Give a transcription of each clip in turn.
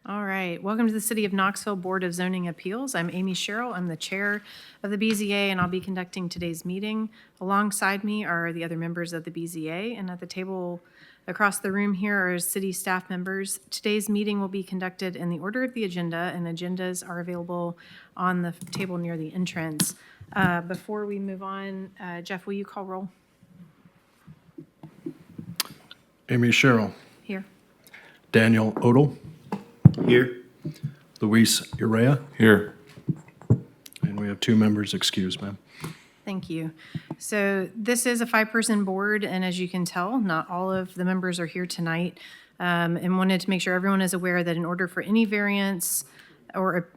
All right, welcome to the City of Knoxville Board of Zoning Appeals. I'm Amy Sherrill. I'm the chair of the BZA, and I'll be conducting today's meeting. Alongside me are the other members of the BZA, and at the table across the room here are city staff members. Today's meeting will be conducted in the order of the agenda, and agendas are available on the table near the entrance. Before we move on, Jeff, will you call roll? Amy Sherrill. Here. Daniel Odell. Here. Luis Urea. Here. And we have 2 members excused, ma'am. Thank you. So this is a 5-person board, and as you can tell, not all of the members are here tonight, and wanted to make sure everyone is aware that in order for any variance or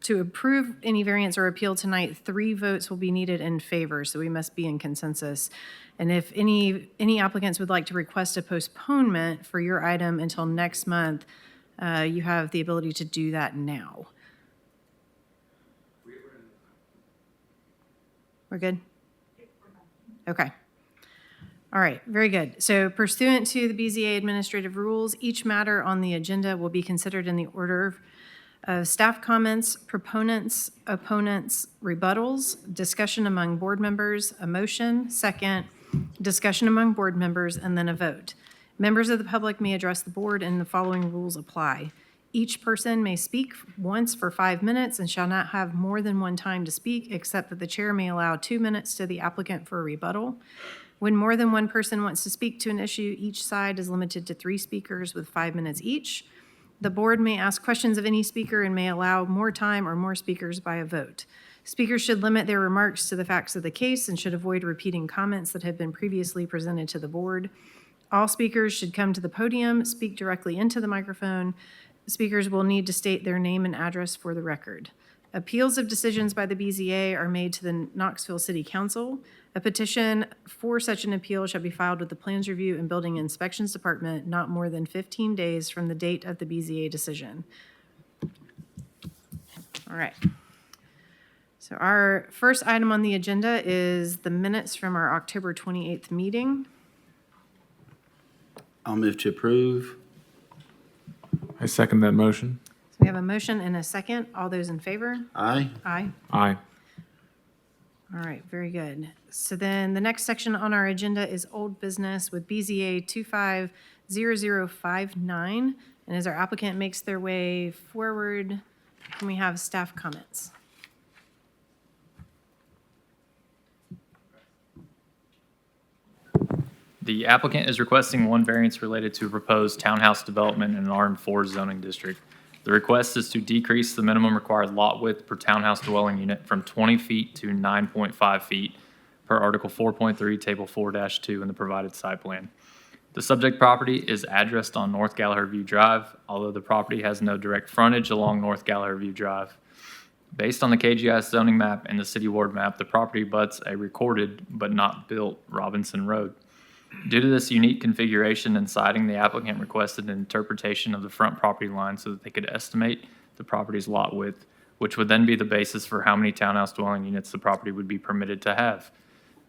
to approve any variance or appeal tonight, 3 votes will be needed in favor, so we must be in consensus. And if any applicants would like to request a postponement for your item until next month, you have the ability to do that now. We're good? Okay. All right, very good. So pursuant to the BZA administrative rules, each matter on the agenda will be considered in the order of staff comments, proponents, opponents, rebuttals, discussion among board members, a motion, second, discussion among board members, and then a vote. Members of the public may address the board, and the following rules apply. Each person may speak once for 5 minutes and shall not have more than one time to speak, except that the chair may allow 2 minutes to the applicant for a rebuttal. When more than one person wants to speak to an issue, each side is limited to 3 speakers with 5 minutes each. The board may ask questions of any speaker and may allow more time or more speakers by a vote. Speakers should limit their remarks to the facts of the case and should avoid repeating comments that have been previously presented to the board. All speakers should come to the podium, speak directly into the microphone. Speakers will need to state their name and address for the record. Appeals of decisions by the BZA are made to the Knoxville City Council. A petition for such an appeal shall be filed with the Plans Review and Building Inspections Department not more than 15 days from the date of the BZA decision. All right. So our first item on the agenda is the minutes from our October 28th meeting. I'll move to approve. I second that motion. So we have a motion and a second. All those in favor? Aye. Aye. Aye. All right, very good. So then the next section on our agenda is old business with BZA 250059. And as our applicant makes their way forward, can we have staff comments? The applicant is requesting one variance related to a proposed townhouse development in an RM4 zoning district. The request is to decrease the minimum required lot width per townhouse dwelling unit from 20 feet to 9.5 feet per Article 4.3, Table 4-2 in the provided site plan. The subject property is addressed on North Gallagher View Drive, although the property has no direct frontage along North Gallagher View Drive. Based on the KGIS zoning map and the city ward map, the property butts a recorded but not built Robinson Road. Due to this unique configuration and siting, the applicant requested an interpretation of the front property line so that they could estimate the property's lot width, which would then be the basis for how many townhouse dwelling units the property would be permitted to have.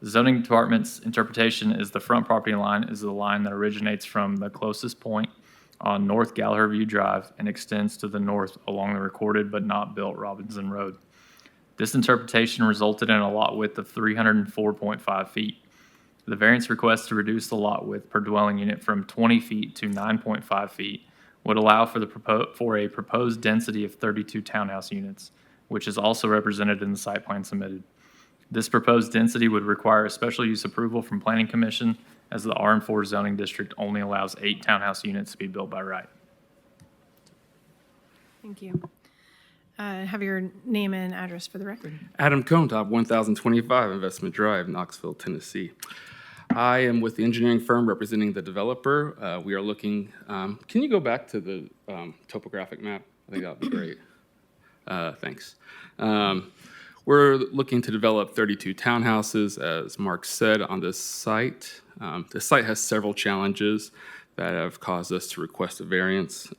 The zoning department's interpretation is the front property line is the line that originates from the closest point on North Gallagher View Drive and extends to the north along the recorded but not built Robinson Road. This interpretation resulted in a lot width of 304.5 feet. The variance request to reduce the lot width per dwelling unit from 20 feet to 9.5 feet would allow for a proposed density of 32 townhouse units, which is also represented in the site plan submitted. This proposed density would require a special use approval from Planning Commission, as the RM4 zoning district only allows 8 townhouse units to be built by right. Thank you. Have your name and address for the record. Adam Contop, 1025 Investment Drive, Knoxville, Tennessee. I am with the engineering firm representing the developer. We are looking, can you go back to the topographic map? I think that would be great. Thanks. We're looking to develop 32 townhouses, as Mark said, on this site. The site has several challenges that have caused us to request a variance.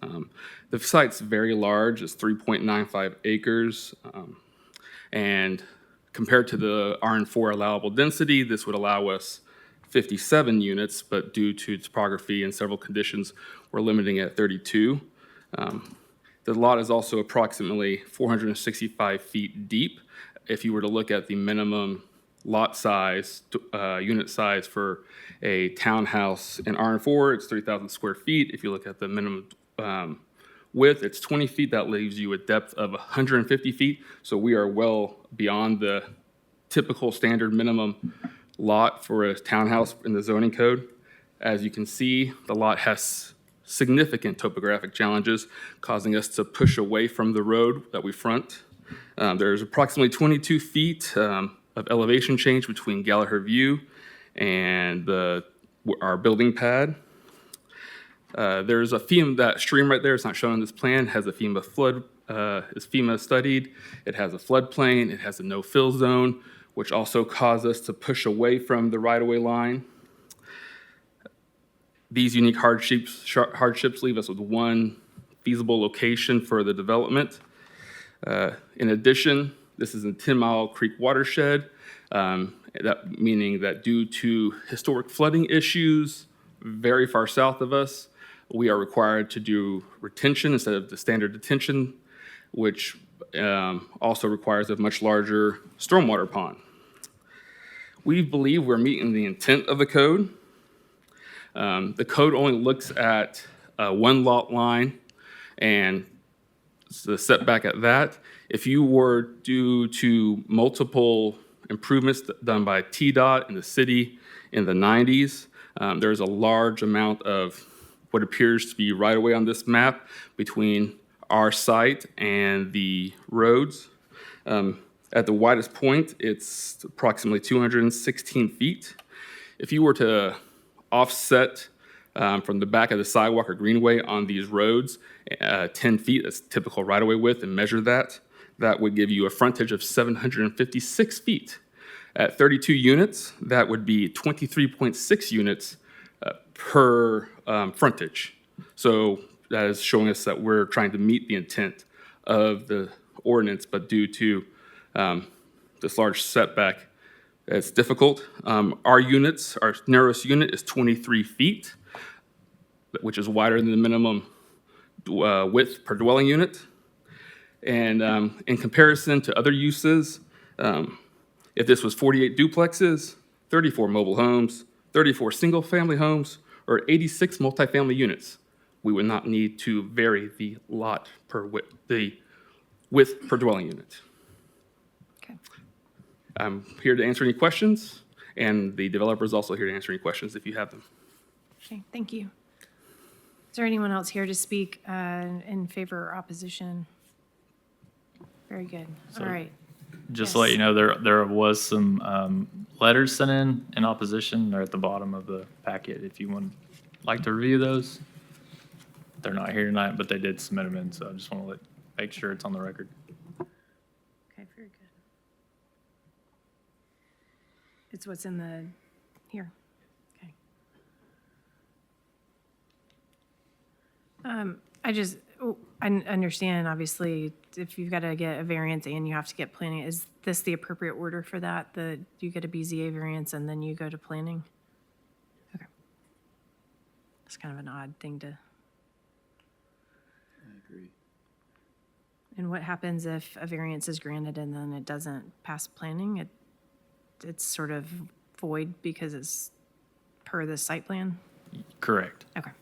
The site's very large, it's 3.95 acres, and compared to the RM4 allowable density, this would allow us 57 units, but due to topography and several conditions, we're limiting it at 32. The lot is also approximately 465 feet deep. If you were to look at the minimum lot size, unit size for a townhouse in R4, it's 3,000 square feet. If you look at the minimum width, it's 20 feet. That leaves you a depth of 150 feet. So we are well beyond the typical standard minimum lot for a townhouse in the zoning code. As you can see, the lot has significant topographic challenges, causing us to push away from the road that we front. There's approximately 22 feet of elevation change between Gallagher View and our building pad. There's a FEMA, that stream right there, it's not shown on this plan, has a FEMA flood, is FEMA studied. It has a floodplain, it has a no-fill zone, which also caused us to push away from the right-of-way line. These unique hardships leave us with one feasible location for the development. In addition, this is a 10-mile creek watershed, meaning that due to historic flooding issues very far south of us, we are required to do retention instead of the standard detention, which also requires a much larger stormwater pond. We believe we're meeting the intent of the code. The code only looks at one lot line and the setback at that. If you were due to multiple improvements done by TDOT in the city in the 90s, there's a large amount of what appears to be right-of-way on this map between our site and the roads. At the widest point, it's approximately 216 feet. If you were to offset from the back of the sidewalk or greenway on these roads 10 feet, that's typical right-of-way width, and measure that, that would give you a frontage of 756 feet. At 32 units, that would be 23.6 units per frontage. So that is showing us that we're trying to meet the intent of the ordinance, but due to this large setback, it's difficult. Our narrowest unit is 23 feet, which is wider than the minimum width per dwelling unit. And in comparison to other uses, if this was 48 duplexes, 34 mobile homes, 34 single-family homes, or 86 multifamily units, we would not need to vary the width per dwelling unit. Okay. I'm here to answer any questions, and the developer is also here to answer any questions if you have them. Okay, thank you. Is there anyone else here to speak in favor or opposition? Very good. All right. Just to let you know, there was some letters sent in opposition. They're at the bottom of the packet if you would like to review those. They're not here tonight, but they did submit them in, so I just want to make sure it's on the record. Okay, very good. It's what's in the, here. Okay. I understand, obviously, if you've got to get a variance and you have to get planning, is this the appropriate order for that? You get a BZA variance and then you go to planning? Okay. It's kind of an odd thing to. I agree. And what happens if a variance is granted and then it doesn't pass planning? It's sort of void because it's per the site plan? Correct. Okay.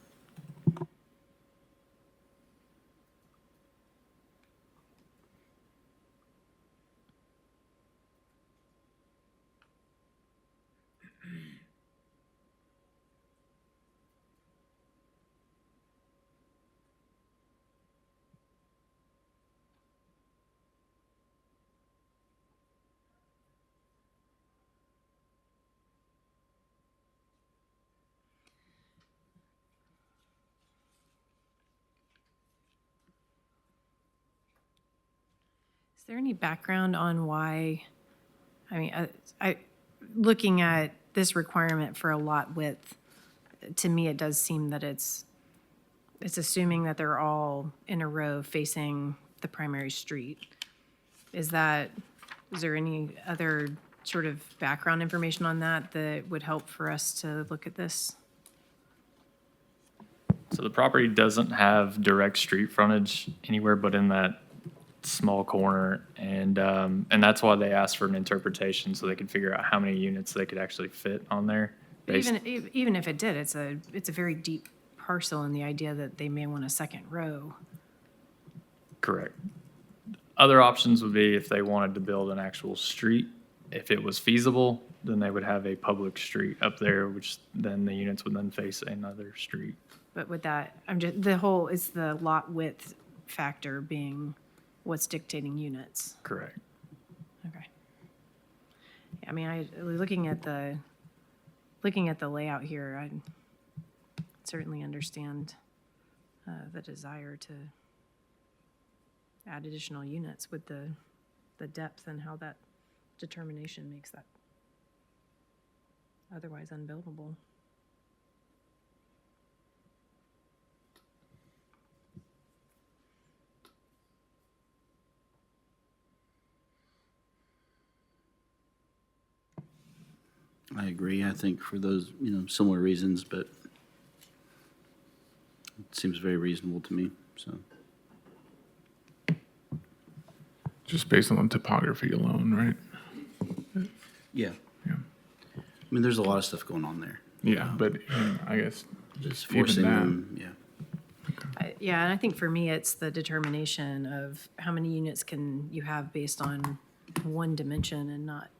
Is there any background on why, looking at this requirement for a lot width, to me, it does seem that it's assuming that they're all in a row facing the primary street. Is there any other sort of background information on that that would help for us to look at this? So the property doesn't have direct street frontage anywhere but in that small corner, and that's why they asked for an interpretation, so they could figure out how many units they could actually fit on there. But based- even if it did, it's a very deep parcel, and the idea that they may want a second row. Correct. Other options would be if they wanted to build an actual street. If it was feasible, then they would have a public street up there, which then the units would then face another street. But with that, it's the lot width factor being what's dictating units. Correct. Okay. Yeah, I mean, looking at the layout here, I certainly understand the desire to add additional units with the depth and how that determination makes that otherwise unbuildable. I agree. I think for those, similar reasons, but it seems very reasonable to me, so. Just based on the topography alone, right? Yeah. Yeah. I mean, there's a lot of stuff going on there. Yeah, but I guess Just even forcing that. them, yeah. Yeah, and I think for me, it's the determination of how many units can you have based on one dimension and not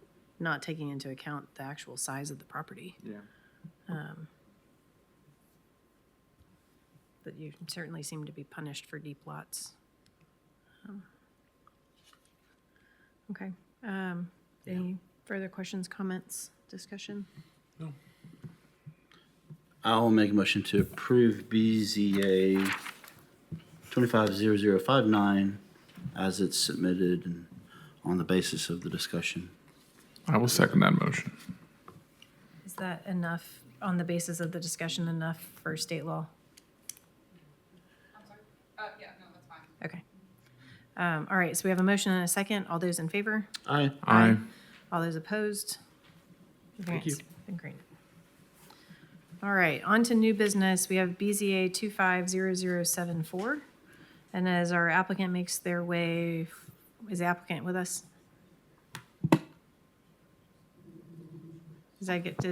taking into account the actual size of the property. Yeah. But you certainly seem to be punished for deep lots. Okay. Any further questions, comments, discussion? I'll make a motion to approve BZA 250059 as it's submitted and on the basis of the discussion. I will second that motion. Is that enough, on the basis of the discussion, enough for state law? I'm sorry. Yeah, no, that's fine. Okay. All right, so we have a motion and a second. All those in favor? Aye. Aye. All those opposed? Thank you. Been granted. All right, on to new business. We have BZA 250074. And as our applicant makes their way, is the applicant with us? Is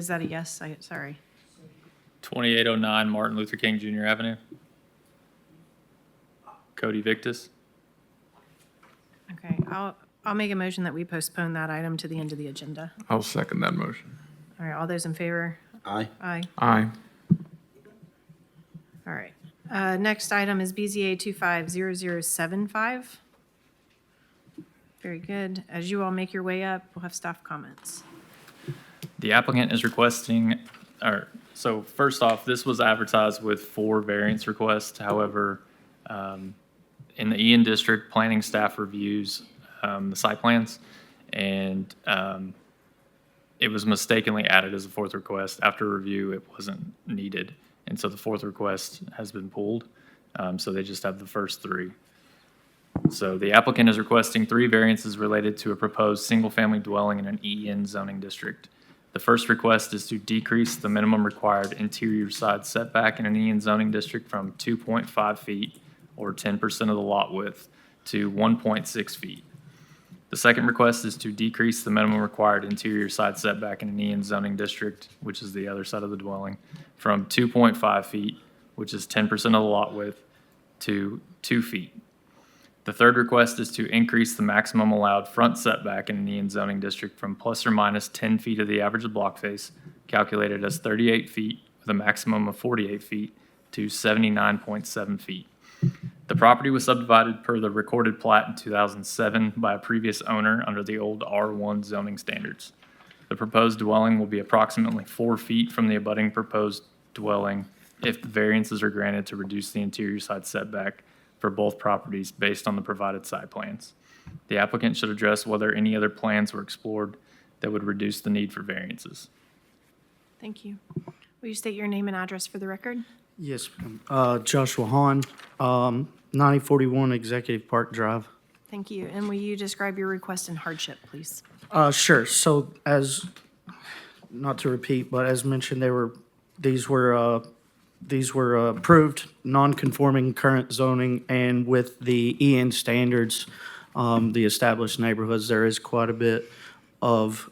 that a yes? Sorry. 2809 Martin Luther King Jr. Avenue. Cody Victus. Okay, I'll make a motion that we postpone that item to the end of the agenda. I'll second that motion. All right, all those in favor? Aye. Aye. Aye. All right. Next item is BZA 250075. Very good. As you all make your way up, we'll have staff comments. The applicant is requesting, so first off, this was advertised with 4 variance requests. However, in the Ian District, planning staff reviews the site plans, and it was mistakenly added as a 4th request. After review, it wasn't needed, and so the 4th request has been pulled. So they just have the first 3. So the applicant is requesting 3 variances related to a proposed single-family dwelling in an EN zoning district. The first request is to decrease the minimum required interior side setback in an EN zoning district from 2.5 feet, or 10% of the lot width, to 1.6 feet. The second request is to decrease the minimum required interior side setback in an EN zoning district, which is the other side of the dwelling, from 2.5 feet, which is 10% of the lot width, to 2 feet. The third request is to increase the maximum allowed front setback in an EN zoning district from plus or minus 10 feet of the average block face, calculated as 38 feet with a maximum of 48 feet, to 79.7 feet. The property was subdivided per the recorded plat in 2007 by a previous owner under the old R1 zoning standards. The proposed dwelling will be approximately 4 feet from the abutting proposed dwelling if the variances are granted to reduce the interior side setback for both properties based on the provided site plans. The applicant should address whether any other plans were explored that would reduce the need for variances. Thank you. Will you state your name and address for the record? Yes, ma'am. Joshua Hahn, 9041 Executive Park Drive. Thank you. And will you describe your request and hardship, please? Sure. So not to repeat, but as mentioned, these were these were approved, non-conforming current zoning, and with the EN standards, the established neighborhoods, there is quite a bit of,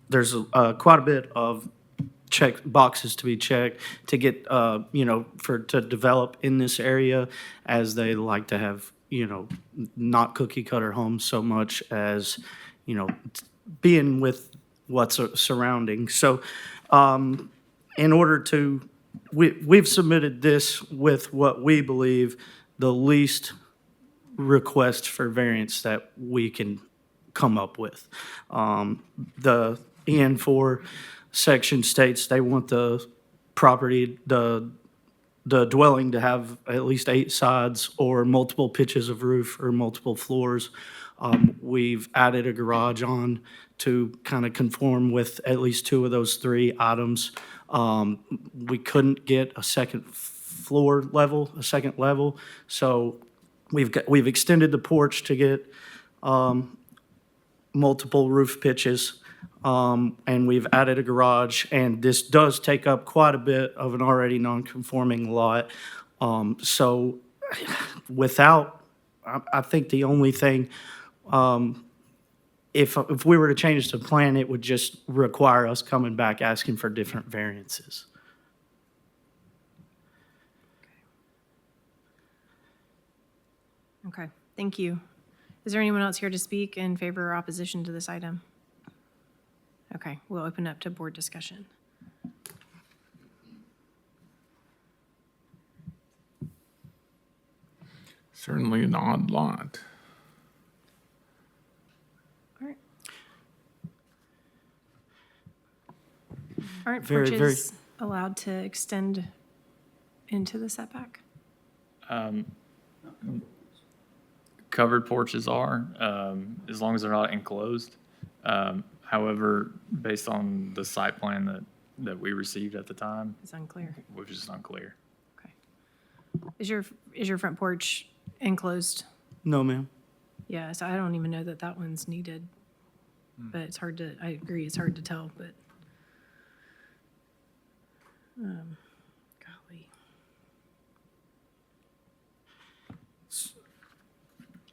there's quite a bit of check boxes to be checked to get, to develop in this area, as they like to have, not cookie cutter homes so much as, being with what's surrounding. So, in order to, we've submitted this with what we believe the least request for variance that we can come up with. The EN4 section states they want the property, the dwelling to have at least 8 sides or multiple pitches of roof or multiple floors. We've added a garage on to kind of conform with at least 2 of those 3 items. We couldn't get a second level, so we've extended the porch to get multiple roof pitches, and we've added a garage, and this does take up quite a bit of an already non-conforming lot. So without, I think the only thing, if we were to change the plan, it would just require us coming back asking for different variances. Okay, thank you. Is there anyone else here to speak in favor or opposition to this item? Okay, we'll open up to board discussion. Certainly an odd lot. All right. Aren't Very, very- porches allowed to extend into the setback? Covered porches are, as long as they're not enclosed. However, based on the site plan that we received at the time, It's unclear. which is unclear. Okay. Is your front porch enclosed? No, ma'am. Yeah, so I don't even know that that one's needed. But it's hard to, I agree, it's hard to tell, but. Golly.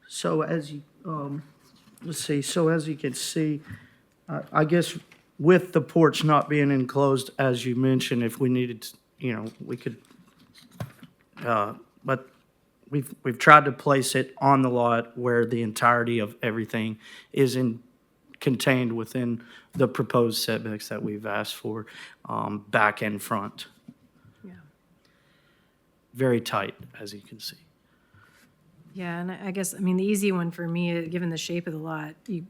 So as you, let's see, so as you can see, I guess with the porch not being enclosed, as you mentioned, if we needed, we could, but we've tried to place it on the lot where the entirety of everything is contained within the proposed setbacks that we've asked for, back and front. Yeah. Very tight, as you can see. Yeah, and I guess, I mean, the easy one for me, given the shape of the lot, you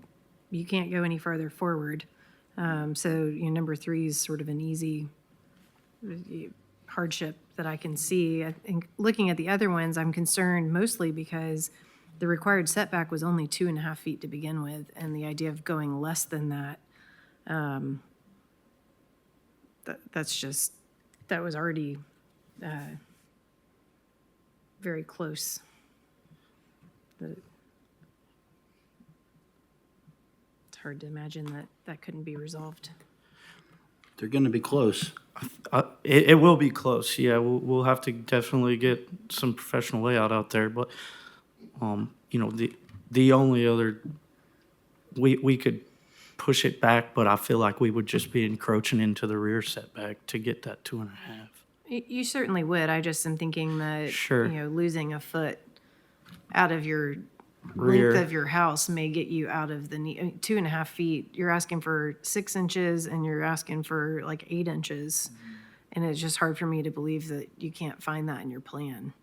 can't go any farther forward. So, number 3 is sort of an easy hardship that I can see. I think looking at the other ones, I'm concerned mostly because the required setback was only 2.5 feet to begin with, and the idea of going less than that, that was already very close. It's hard to imagine that couldn't be resolved. They're going to be close. It will be close, yeah. We'll have to definitely get some professional layout out there, but, the only other, we could push it back, but I feel like we would just be encroaching into the rear setback to get that 2.5. You certainly would. I just am thinking that, Sure. Losing a foot out of your Rear. length of your house may get you out of the 2.5 feet. You're asking for 6 inches and you're asking for like 8 inches. And it's just hard for me to believe that you can't find that in your plan.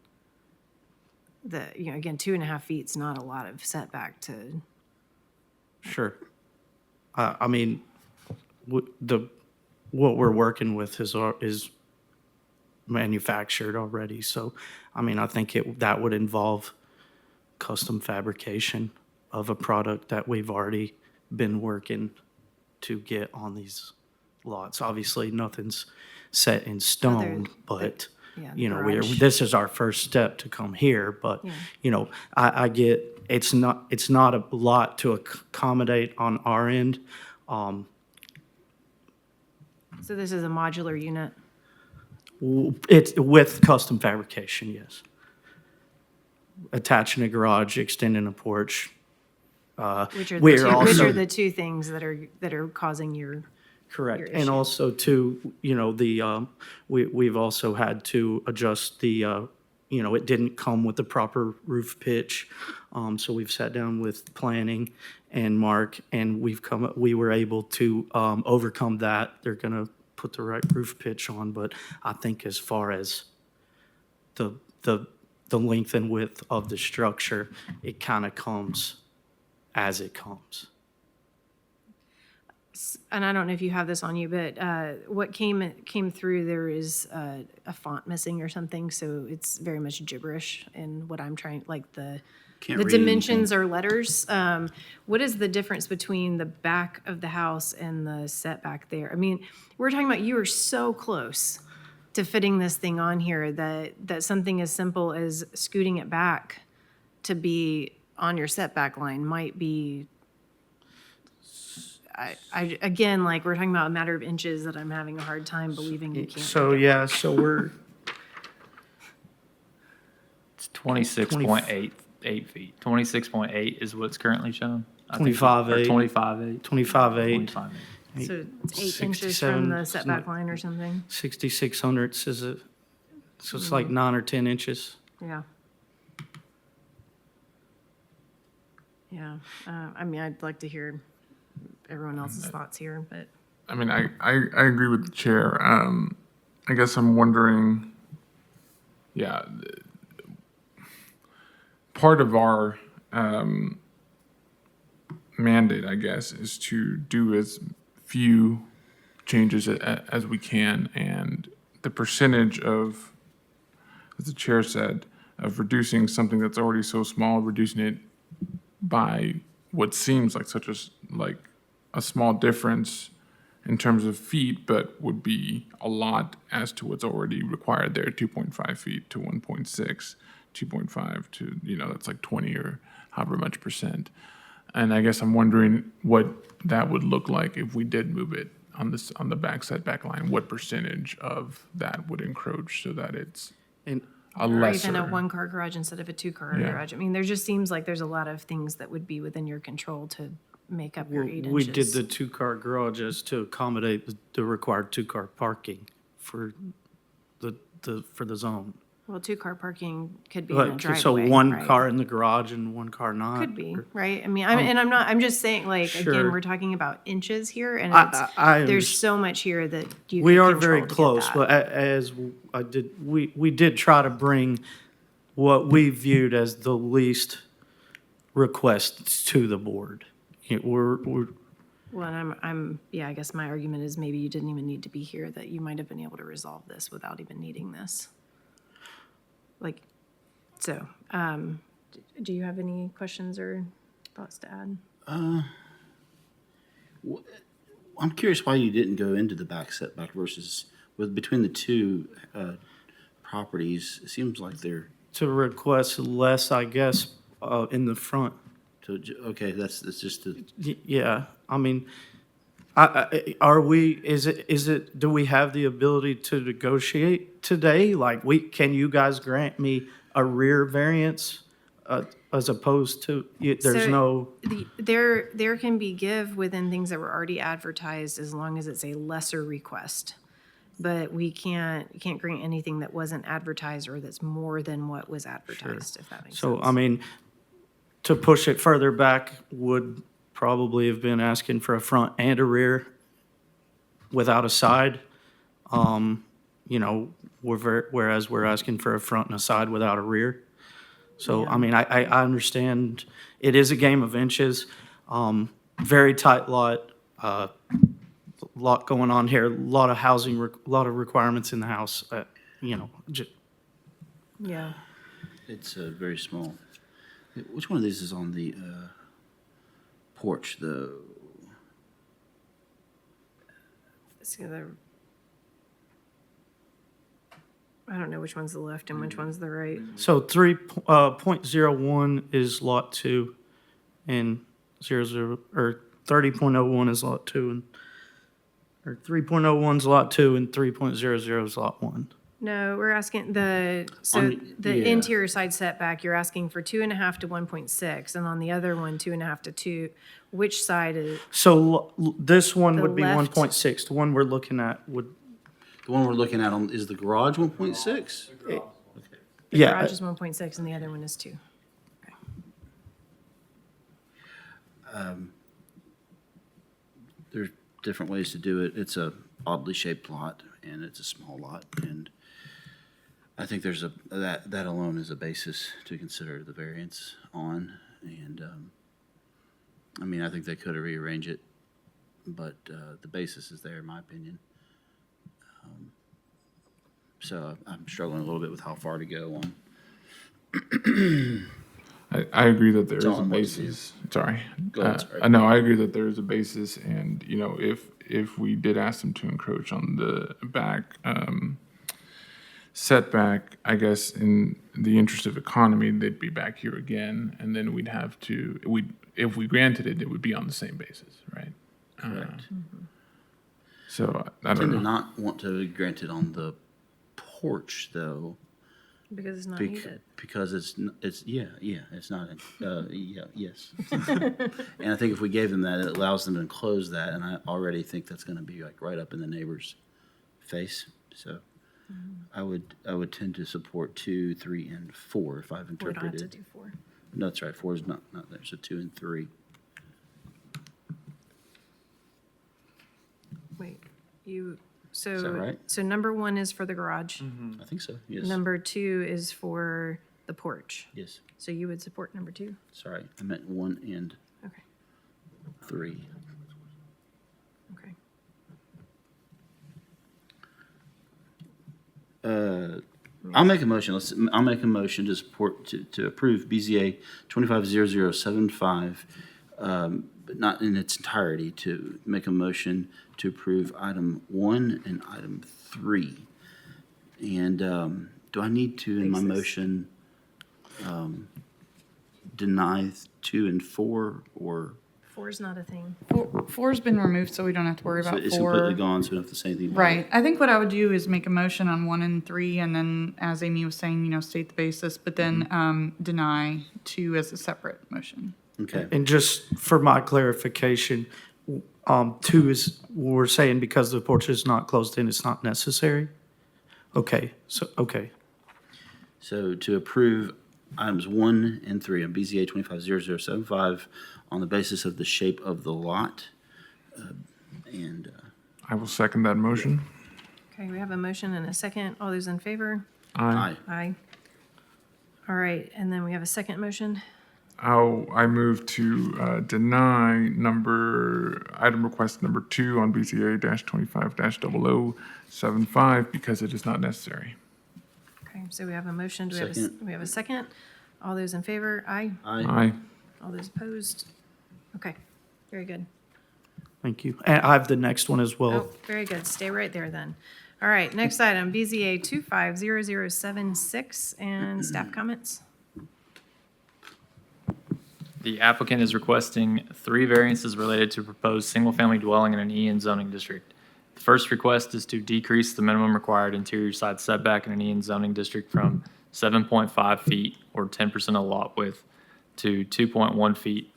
That, again, 2.5 feet's not a lot of setback to, Sure. I mean, what we're working with is manufactured already, so, I mean, I think that would involve custom fabrication of a product that we've already been working to get on these lots. Obviously, nothing's set in stone, but, garage. this is our first step to come here, but, Yeah. I get, it's not a lot to accommodate on our end. So this is a modular unit? It's with custom fabrication, yes. Attaching a garage, extending a porch. Which are We're the two, which also- are the two things that are causing your, Correct. your And issue. also too, we've also had to adjust the, it didn't come with the proper roof pitch. So we've sat down with planning and Mark, and we were able to overcome that. They're gonna put the right roof pitch on, but I think as far as the length and width of the structure, it kind of comes as it comes. and I don't know if you have this on you, but what came through, there is a font missing or something, so it's very much gibberish in what I'm trying, like the Can't the read dimensions are letters. What is the difference between the back of the house and the setback there? I mean, we're talking about, you are so close to fitting this thing on here that something as simple as scooting it back to be on your setback line might be, again, like, we're talking about a matter of inches that I'm having a hard time believing you can't. So, yeah, so we're, It's 26.88 feet. 26.8 is what's currently shown. I think. 25.8. Or 25.8. 25.8. 25.8. So it's 8 inches from the 67, setback line or something? 66 hundredths is it, so it's like 9 or 10 inches. Yeah. Yeah, I mean, I'd like to hear everyone else's thoughts here, but I mean, I agree with the chair. I guess I'm wondering, yeah, part of our mandate, I guess, is to do as few changes as we can, and the percentage of, as the chair said, of reducing something that's already so small, reducing it by what seems like like a small difference in terms of feet, but would be a lot as to what's already required there, 2.5 feet to 1.6, 2.5 to, that's like 20 or however much percent. And I guess I'm wondering what that would look like if we did move it on the back setback line. What percentage of that would encroach so that it's And a or lesser? even a one-car garage instead of a two-car Yeah. garage. I mean, there just seems like there's a lot of things that would be within your control to make up your 8 inches. we did the 2-car garages to accommodate the required 2-car parking for the zone. Well, two-car parking could be in a But, driveway, so one right? car in the garage and one car not. Could be, right? I mean, I'm just saying, like, Sure. again, we're talking about inches here, and I there's so much here that you We can are control very to get close, that. but as I did, we did try to bring what we viewed as the least requests to the board. We're Well, and yeah, I guess my argument is maybe you didn't even need to be here, that you might have been able to resolve this without even needing this. Like, so, do you have any questions or thoughts to add? I'm curious why you didn't go into the back setback versus between the two properties. It seems like they're to request less, I guess, in the front. okay. That's just a, Yeah, I mean, do we have the ability to negotiate today? Like, can you guys grant me a rear variance as opposed to, there's So, no, There can be give within things that were already advertised as long as it's a lesser request. But you can't grant anything that wasn't advertised or that's more than what was advertised, if that makes sense. so, I mean, to push it further back would probably have been asking for a front and a rear without a side. Whereas we're asking for a front and a side without a rear. So, I mean, I understand it is a game of inches. Very tight lot, lot going on here, a lot of housing, lot of requirements in the house, Yeah. it's very small. Which one of these is on the porch? I don't know which one's the left and which one's the right. So 3.01 is lot 2 and 30.01 is lot 2 or 3.01 is lot 2 and 3.00 is lot 1. No, we're asking the Yeah. interior side setback, you're asking for 2.5 to 1.6, and on the other one, 2.5 to 2. Which side is, So this one The would be left. 1.6. The one we're looking at would, The one we're looking at is the garage 1.6? the yeah, garage is 1.6 and the other one is 2. There's different ways to do it. It's a oddly shaped lot, and it's a small lot, and I think there's that alone is a basis to consider the variance on, and, I mean, I think they could have rearranged it, but, the basis is there, in my opinion. So I'm struggling a little bit with how far to go on. I agree that there is It's a on what it is. basis. Sorry. Go ahead, sorry. No, I agree that there is a basis, and, you know, if we did ask them to encroach on the back setback, I guess in the interest of economy, they'd be back here again, and then we'd have to, if we granted it, it would be on the same basis, right? Correct. So I I don't tend to know. not want to grant it on the porch, though. Because it's not Bec- needed. Because it's it's not, yes. And I think if we gave them that, it allows them to enclose that, and I already think that's gonna be like right up in the neighbor's face, so. I would tend to support 2, 3, and 4 if I've We don't have to interpreted. do 4. No, that's right, 4 is not there, so 2 and 3. Wait, you, so. Is that right? So number 1 is for the garage. I think so, yes. Number 2 is for the porch. Yes, So you would support number 2? sorry, I meant 1 and Okay, 3. okay. I'll make a motion, I'll make a motion to support, to approve BZA 250075, but not in its entirety, to make a motion to approve item 1 and item 3. And, do I need to, in my Basis. motion, deny 2 and 4, or? 4 is not a thing. Four's been removed, so we don't have to worry So about it's completely four. gone, so we don't have to say anything about it? Right. I think what I would do is make a motion on 1 and 3, and then, as Amy was saying, state the basis, but then deny 2 as a separate motion. Okay, and just for my clarification, 2 is, we're saying because the porch is not closed in, it's not necessary? Okay, so to approve items 1 and 3 on BZA 250075 on the basis of the shape of the lot, and, I will second that motion. Okay, we have a motion and a second. All those in favor? aye. Aye. All right, and then we have a second motion. I move to deny item request number 2 on BCA -25-0075 because it is not necessary. Okay, so we have a motion. Do Second. we have a second? All those in favor? Aye. Aye. Aye. All those opposed? Okay, very good. thank you. And I have the next one as well. Oh, very good. Stay right there then. All right, next item, BZA 250076, and staff comments. The applicant is requesting 3 variances related to proposed single-family dwelling in an EN zoning district. The first request is to decrease the minimum required interior side setback in an EN zoning district from 7.5 feet, or 10% of lot width, to 2.1 feet.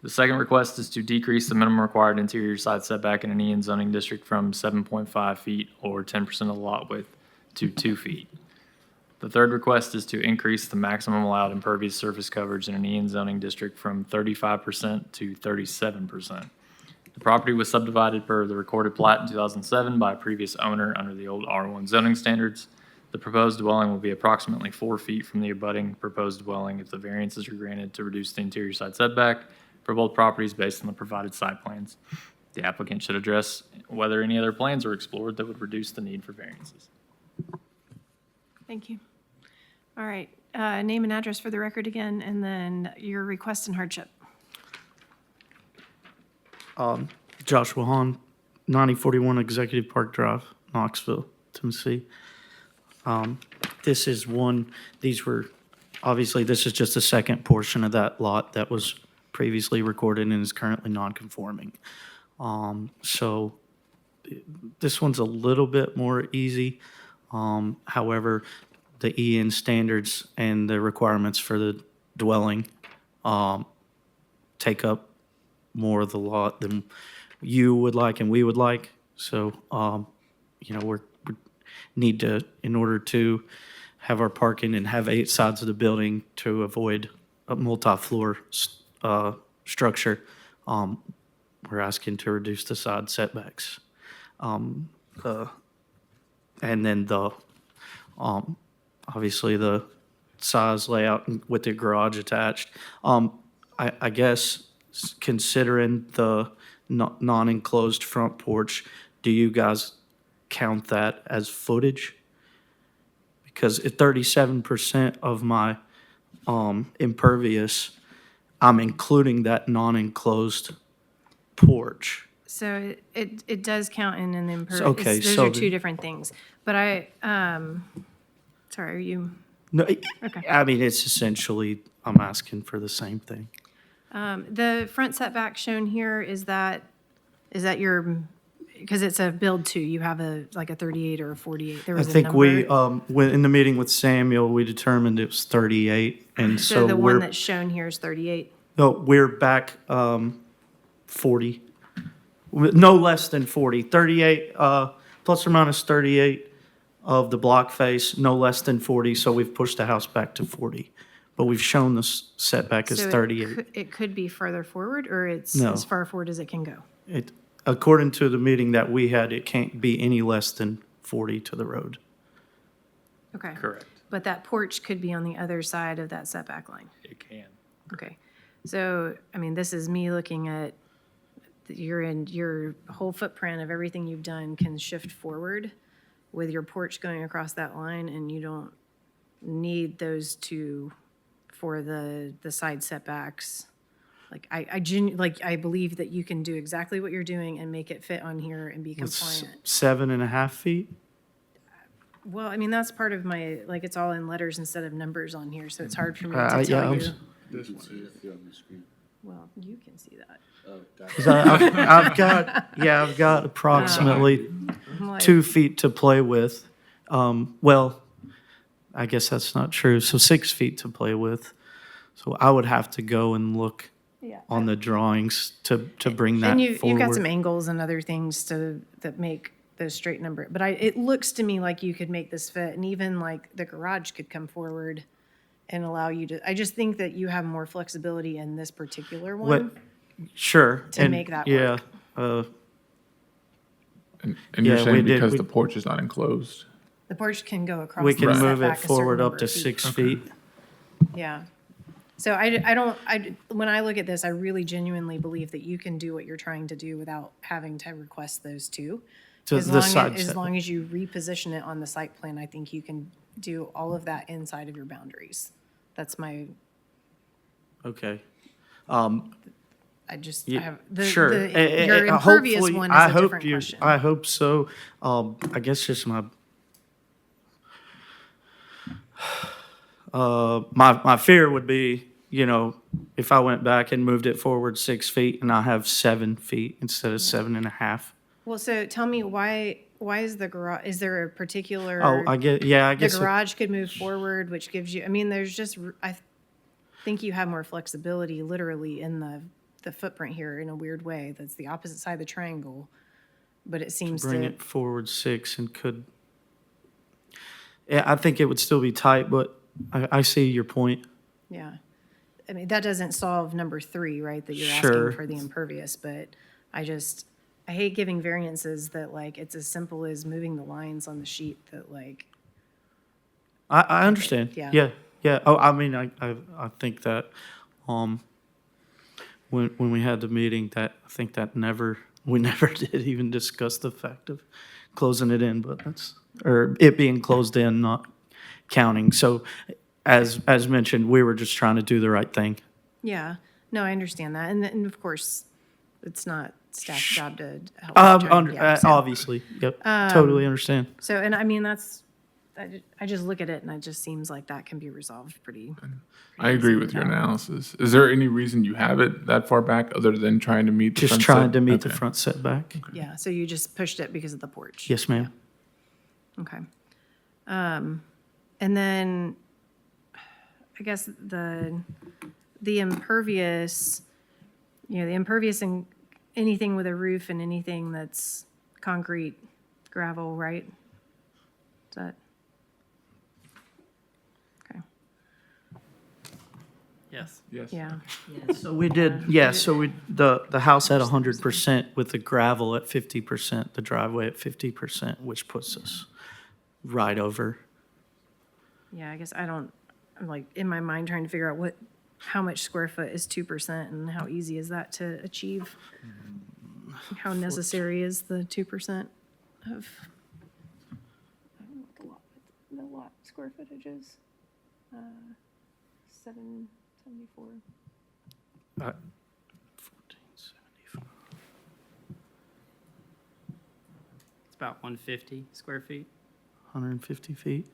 The second request is to decrease the minimum required interior side setback in an EN zoning district from 7.5 feet, or 10% of lot width, to 2 feet. The third request is to increase the maximum allowed impervious surface coverage in an EN zoning district from 35% to 37%. The property was subdivided per the recorded plat in 2007 by a previous owner under the old R1 zoning standards. The proposed dwelling will be approximately 4 feet from the abutting proposed dwelling if the variances are granted to reduce the interior side setback for both properties based on the provided site plans. The applicant should address whether any other plans are explored that would reduce the need for variances. Thank you. All right, name and address for the record again, and then your request and hardship. Joshua Hahn, 9041 Executive Park Drive, Knoxville, Tennessee. This is obviously, this is just the second portion of that lot that was previously recorded and is currently non-conforming. So this one's a little bit more easy. However, the EN standards and the requirements for the dwelling take up more of the lot than you would like and we would like. So, we need to, in order to have our parking and have 8 sides of the building to avoid a multi-floor structure, we're asking to reduce the side setbacks. And then obviously the size layout with the garage attached. I guess considering the non-enclosed front porch, do you guys count that as footage? Because at 37% of my impervious, I'm including that non-enclosed porch. So it does count in an impervious. Okay, Those so are two the- different things. But sorry, are you? No, Okay. I mean, it's essentially, I'm asking for the same thing. The front setback shown here, is that your, because it's a build two, you have like a 38 or a 48. There I was a think we, number. when, in the meeting with Samuel, we determined it was 38, and So so the one we're, that's shown here is 38. no, we're back 40. No less than 40. 38, plus or minus 38 of the block face, no less than 40, so we've pushed the house back to 40. But we've shown the setback as So 38. it could be further forward, or it's No. as far forward as it can go? According to the meeting that we had, it can't be any less than 40 to the road. Okay. Correct. But that porch could be on the other side of that setback line. It can. Okay. So, I mean, this is me looking at your whole footprint of everything you've done can shift forward with your porch going across that line, and you don't need those two for the side setbacks. Like, I believe that you can do exactly what you're doing and make it fit on here and be With compliant. 7.5 feet? Well, I mean, that's part of my, like, it's all in letters instead of numbers on here, so it's hard for me Yeah, to tell I'm you. s- Well, you can see that. 'Cause I've got approximately I'm like, 2 feet to play with. Well, I guess that's not true, so 6 feet to play with. So I would have to go and look yeah. on the drawings to bring that And you've got some forward. angles and other things that make the straight number. But it looks to me like you could make this fit, and even like the garage could come forward and allow you to, I just think that you have more flexibility in this particular What- one. Sure. to and make that Yeah, work. And you're Yeah, we saying did- because we- the porch is not enclosed? The porch can go across we the can move setback it a certain forward up number to of feet. 6 feet. Yeah. So when I look at this, I really genuinely believe that you can do what you're trying to do without having to request those two. To As the long side as setback. long as you reposition it on the site plan, I think you can do all of that inside of your boundaries. That's my, Okay. I just, Yeah, I have, sure. your impervious Hopefully- one I is a hope different you- question. I hope so. I guess just my fear would be, if I went back and moved it forward 6 feet and I have 7 feet instead of 7.5. Well, so tell me why is the garage, is there a particular? Oh, I The guess. it- garage could move forward, which gives you, I mean, I think you have more flexibility literally in the footprint here in a weird way. That's the opposite side of the triangle, but it seems Bring to, it forward 6 and could. Yeah, I think it would still be tight, but I see your point. yeah. I mean, that doesn't solve number 3, right, that you're Sure. asking for the impervious, but I hate giving variances that like, it's as simple as moving the lines on the sheet that like, I understand. yeah. Yeah. Oh, I mean, I think that, when we had the meeting, that, I think that we never did even discuss the fact of closing it in, but or it being closed in, not counting. So as mentioned, we were just trying to do the right thing. yeah, no, I understand that. And of course, it's not staff's job to help. So- Obviously, yep, totally understand. So, and I mean, I just look at it and it just seems like that can be resolved pretty. I agree with your analysis. Is there any reason you have it that far back other than trying to meet the Just front trying to meet the Okay. front setback. Yeah, so you just pushed it because of the porch. Yes, ma'am. Okay. And then, I guess the impervious, the impervious and anything with a roof and anything that's concrete, gravel, right? Is that? Okay, Yes. Yes. yeah. So we did, the house at 100% with the gravel at 50%, the driveway at 50%, which puts us right over. Yeah, I guess I'm like, in my mind, trying to figure out how much square foot is 2% and how easy is that to achieve? How necessary is the 2% of, I don't know what the lot square footage is? 774. 1475. It's about 150 square feet. 150 feet.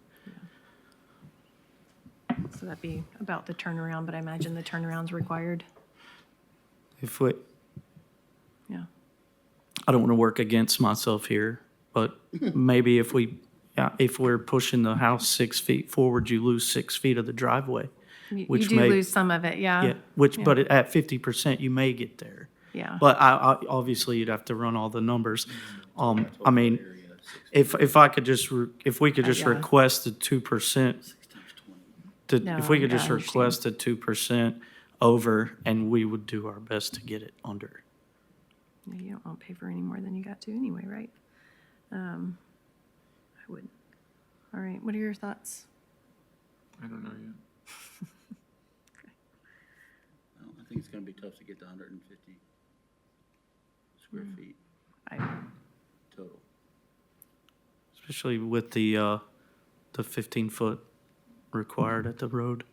So that'd be about the turnaround, but I imagine the turnaround's required. If we, Yeah. I don't want to work against myself here, but maybe if we're pushing the house 6 feet forward, you lose 6 feet of the driveway. You Which do may- lose some of it, yeah. Yeah, but at 50%, you may get there. Yeah. But I obviously, you'd have to run all the numbers. I mean, if we could just Yeah. request the 2%, if we could No, just yeah, I request the 2% over, and we would do our best to get it under. You don't want to pay for any more than you got to anyway, right? I would. All right, what are your thoughts? I don't know yet. Well, I think it's gonna be tough to get to 150 square feet I, total. Especially with the 15-foot required at the road.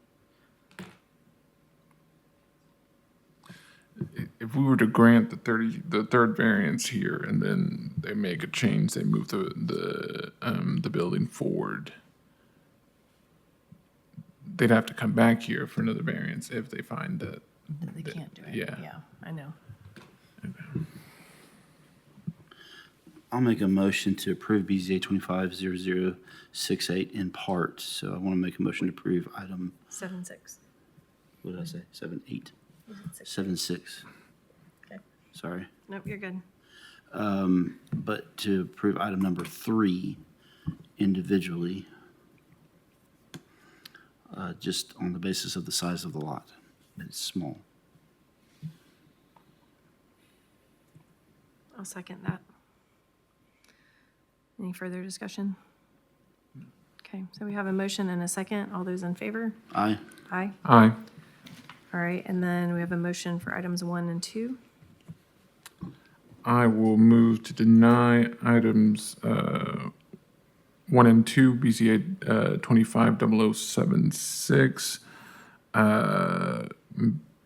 If we were to grant the third variance here, and then they make a change, they move the building forward, they'd have to come back here for another variance if they find that. they can't do it. Yeah. Yeah, I know. I'll make a motion to approve BZA 250068 in part. So I want to make a motion to approve item, 7-6. what did I say? 7-8? You said 6. 7-6. Okay. Sorry. Nope, you're good. But to approve item number 3 individually, just on the basis of the size of the lot. It's small. I'll second that. Any further discussion? Okay, so we have a motion and a second. All those in favor? Aye. Aye. Aye. All right, and then we have a motion for items 1 and 2. I will move to deny items 1 and 2, BZA 250076,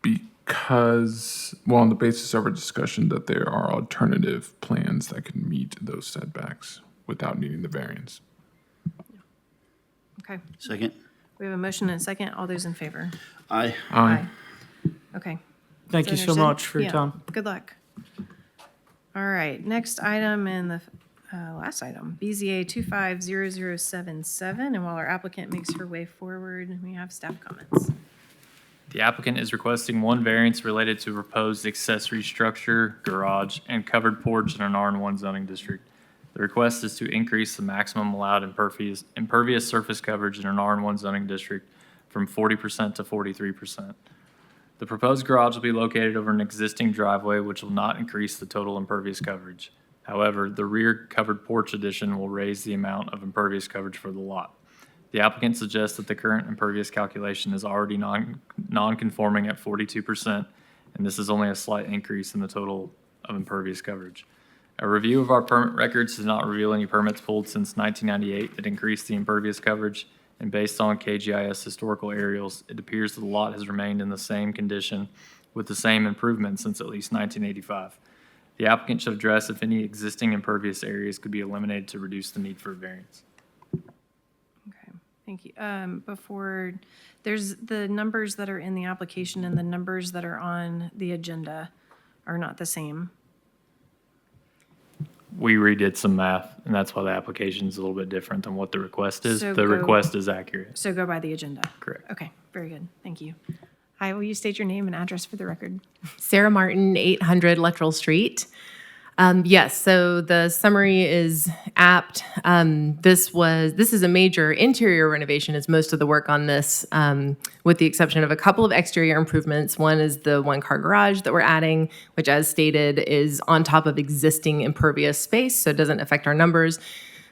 because, well, on the basis of our discussion that there are alternative plans that can meet those setbacks without needing the variance. Okay, Second? we have a motion and a second. All those in favor? Aye. Aye. Okay. Thank Is you that so understood? much for your Yeah, time. Good luck. All right, next item and the last item, BZA 250077. And while our applicant makes her way forward, we have staff comments. The applicant is requesting one variance related to proposed accessory structure, garage, and covered porch in an R1 zoning district. The request is to increase the maximum allowed impervious surface coverage in an R1 zoning district from 40% to 43%. The proposed garage will be located over an existing driveway, which will not increase the total impervious coverage. However, the rear covered porch addition will raise the amount of impervious coverage for the lot. The applicant suggests that the current impervious calculation is already non-conforming at 42%, and this is only a slight increase in the total of impervious coverage. A review of our permit records does not reveal any permits pulled since 1998 that increased the impervious coverage, and based on KGIS historical aerials, it appears that the lot has remained in the same condition with the same improvements since at least 1985. The applicant should address if any existing impervious areas could be eliminated to reduce the need for a variance. Okay, thank you. There's the numbers that are in the application and the numbers that are on the agenda are not the same. we redid some math, and that's why the application is a little bit different than what the request is. So The go- request is accurate. So go by the agenda. Correct. Okay, very good. Thank you. Hi, will you state your name and address for the record? Sarah Martin, 800 Luttrell Street. Yes, so the summary is apt. This is a major interior renovation, is most of the work on this, with the exception of a couple of exterior improvements. One is the one-car garage that we're adding, which, as stated, is on top of existing impervious space, so it doesn't affect our numbers.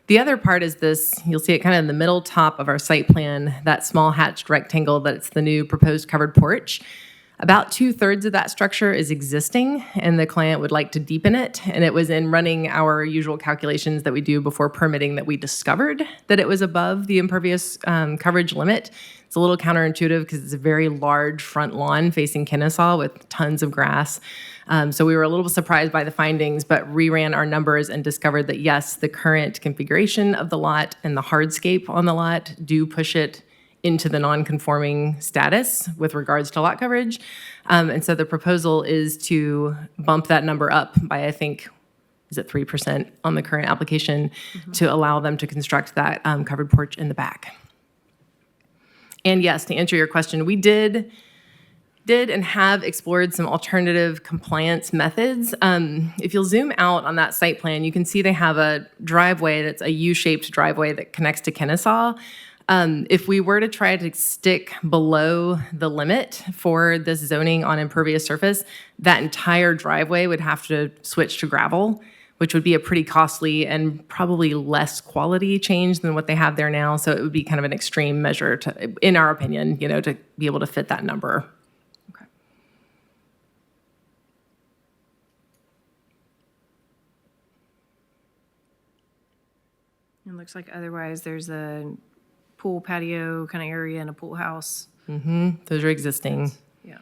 The other part is this, you'll see it kind of in the middle top of our site plan, that small hatched rectangle that's the new proposed covered porch. About 2/3 of that structure is existing, and the client would like to deepen it. And it was in running our usual calculations that we do before permitting that we discovered that it was above the impervious coverage limit. It's a little counterintuitive because it's a very large front lawn facing Kennesaw with tons of grass. So we were a little surprised by the findings, but reran our numbers and discovered that yes, the current configuration of the lot and the hardscape on the lot do push it into the non-conforming status with regards to lot coverage. And so the proposal is to bump that number up by, I think, is it 3% on the current application, to allow them to construct that covered porch in the back. And yes, to answer your question, we did and have explored some alternative compliance methods. If you'll zoom out on that site plan, you can see they have a driveway that's a U-shaped driveway that connects to Kennesaw. If we were to try to stick below the limit for this zoning on impervious surface, that entire driveway would have to switch to gravel, which would be a pretty costly and probably less quality change than what they have there now. So it would be kind of an extreme measure to, in our opinion, to be able to fit that number. Okay. It looks like otherwise there's a pool patio kind of area and a pool house. Those are existing. Yeah.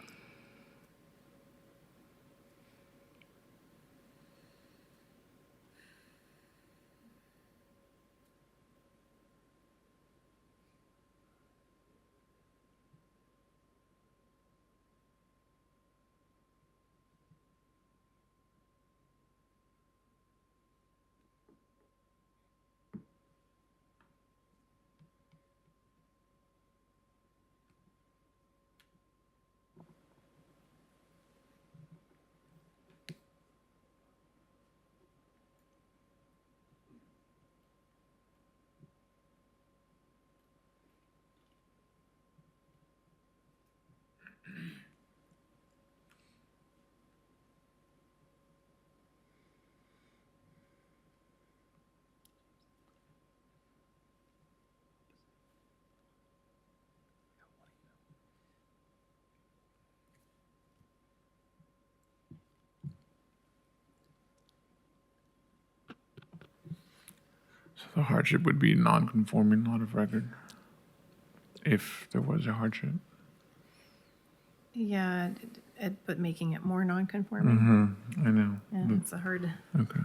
So the hardship would be non-conforming lot of record, if there was a hardship. Yeah, but making it more non-conforming. I know. Yeah, it's a hard. Okay.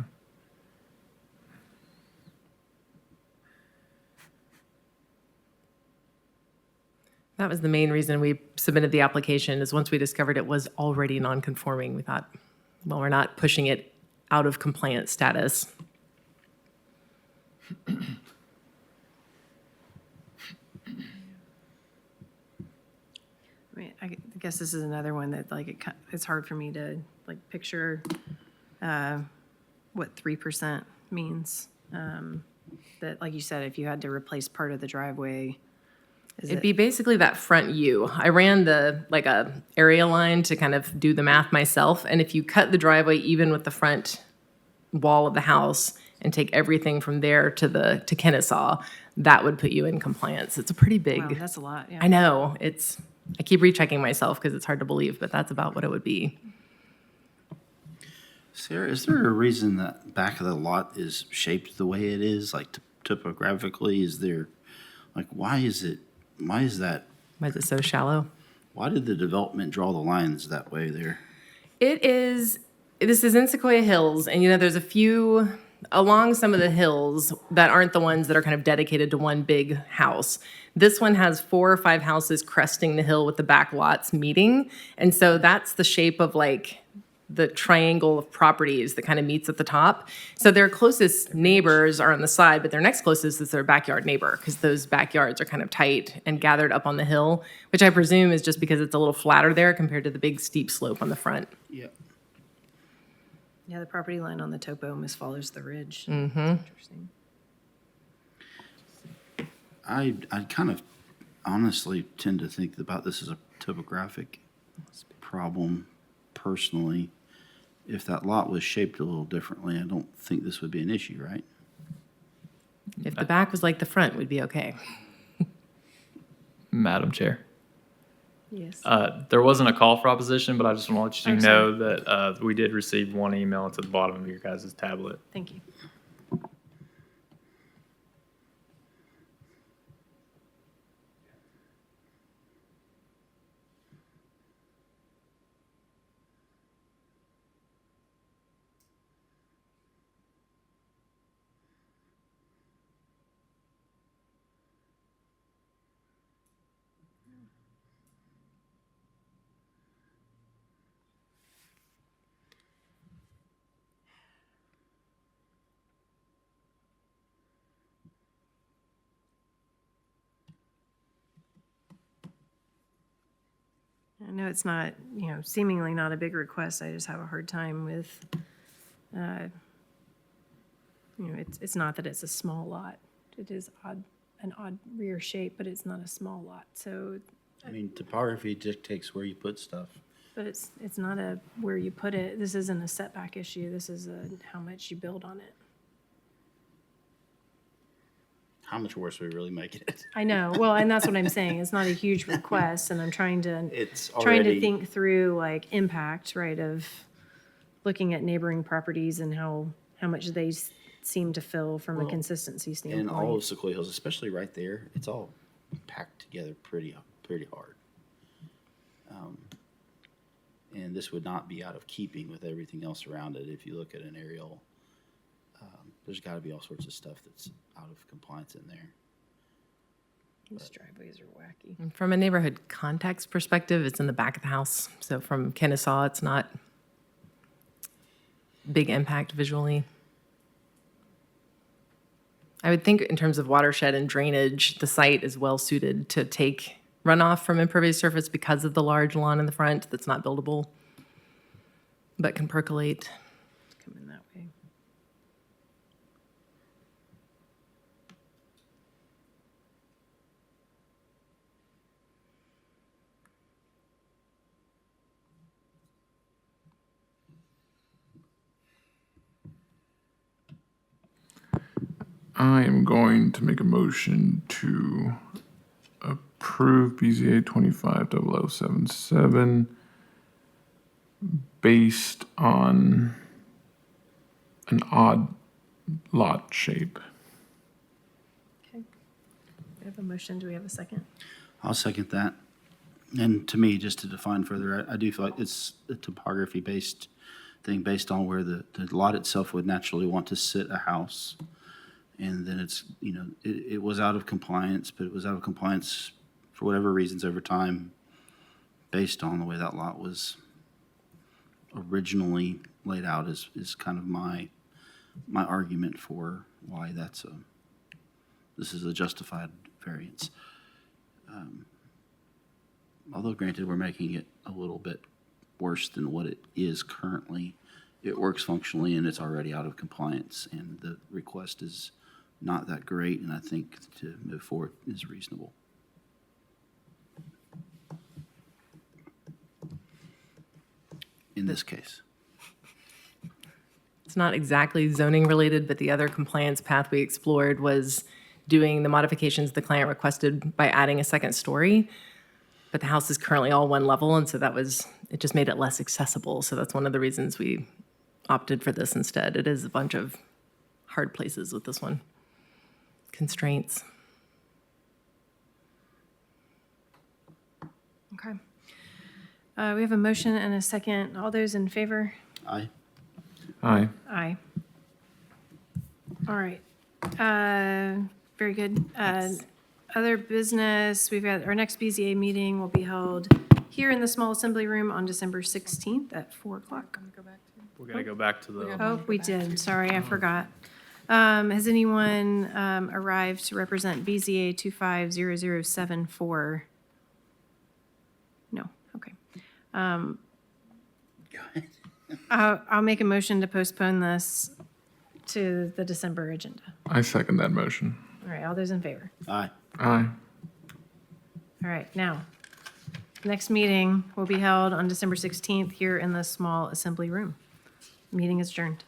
That was the main reason we submitted the application, is once we discovered it was already non-conforming, we thought, well, we're not pushing it out of compliance status. I mean, I guess this is another one that it's hard for me to picture what 3% means. That, like you said, if you had to replace part of the driveway, It'd be basically that front U. I ran a area line to kind of do the math myself, and if you cut the driveway even with the front wall of the house and take everything from there to Kennesaw, that would put you in compliance. It's a pretty big. wow, that's a lot. Yeah. I know, I keep rechecking myself because it's hard to believe, but that's about what it would be. Sarah, is there a reason that back of the lot is shaped the way it is, topographically? Is there, why is that? Why is it so shallow? Why did the development draw the lines that way there? This is in Sequoia Hills, and there's a few along some of the hills that aren't the ones that are kind of dedicated to one big house. This one has 4 or 5 houses cresting the hill with the back lots meeting, and so that's the shape of the triangle of properties that kind of meets at the top. So their closest neighbors are on the side, but their next closest is their backyard neighbor, because those backyards are kind of tight and gathered up on the hill, which I presume is just because it's a little flatter there compared to the big steep slope on the front. Yep. Yeah, the property line on the topo almost follows the ridge. Interesting. I kind of honestly tend to think about this as a topographic problem personally. If that lot was shaped a little differently, I don't think this would be an issue, right? If the back was like the front, we'd be okay. Madam Chair. Yes. There wasn't a call for opposition, but I just want you Oh, to sorry. know that we did receive one email to the bottom of your guys' tablet. Thank you. I know it's not, seemingly not a big request. I just have a hard time with, it's not that it's a small lot. It is an odd rear shape, but it's not a small lot. So, I mean, topography dictates where you put stuff. but it's not a where you put it. This isn't a setback issue. This is a how much you build on it. How much worse are we really making it? I know. Well, and that's what I'm saying. It's not a huge request, and I'm trying to It's trying to already- think through like impact, right, of looking at neighboring properties and how much they seem to fill from a Well, consistency And standpoint. all of Sequoia Hills, especially right there, it's all packed together pretty hard. And this would not be out of keeping with everything else around it. If you look at an aerial, there's got to be all sorts of stuff that's out of compliance in there. These driveways are wacky. And from a neighborhood context perspective, it's in the back of the house. So from Kennesaw, it's not big impact visually. I would think in terms of watershed and drainage, the site is well suited to take runoff from impervious surface because of the large lawn in the front that's not buildable, but can percolate. Coming that way. I am going to make a motion to approve BZA 250077 based on an odd lot shape. Okay. We have a motion. Do we have a second? I'll second that. And to me, just to define further, I do feel like it's a topography-based thing based on where the lot itself would naturally want to sit a house. And then it's, it was out of compliance, but it was out of compliance for whatever reasons over time based on the way that lot was originally laid out is kind of my argument for why this is a justified variance. Although granted, we're making it a little bit worse than what it is currently. It works functionally and it's already out of compliance, and the request is not that great, and I think to move forward is reasonable. In this case. It's not exactly zoning related, but the other compliance path we explored was doing the modifications the client requested by adding a second story. But the house is currently all one level, and so it just made it less accessible. So that's one of the reasons we opted for this instead. It is a bunch of hard places with this one. Constraints. Okay. We have a motion and a second. All those in favor? Aye. Aye. Aye. All right. Very good. Other business, we've got, our next BZA meeting will be held here in the small assembly room on December 16th at 4 o'clock. We're going to go back to the, Oh, we did. Sorry, I forgot. Has anyone arrived to represent BZA 250074? No, okay. I'll make a motion to postpone this to the December agenda. I second that motion. All right, all those in favor? Aye. Aye. All right, now, next meeting will be held on December 16th here in the small assembly room. Meeting is adjourned.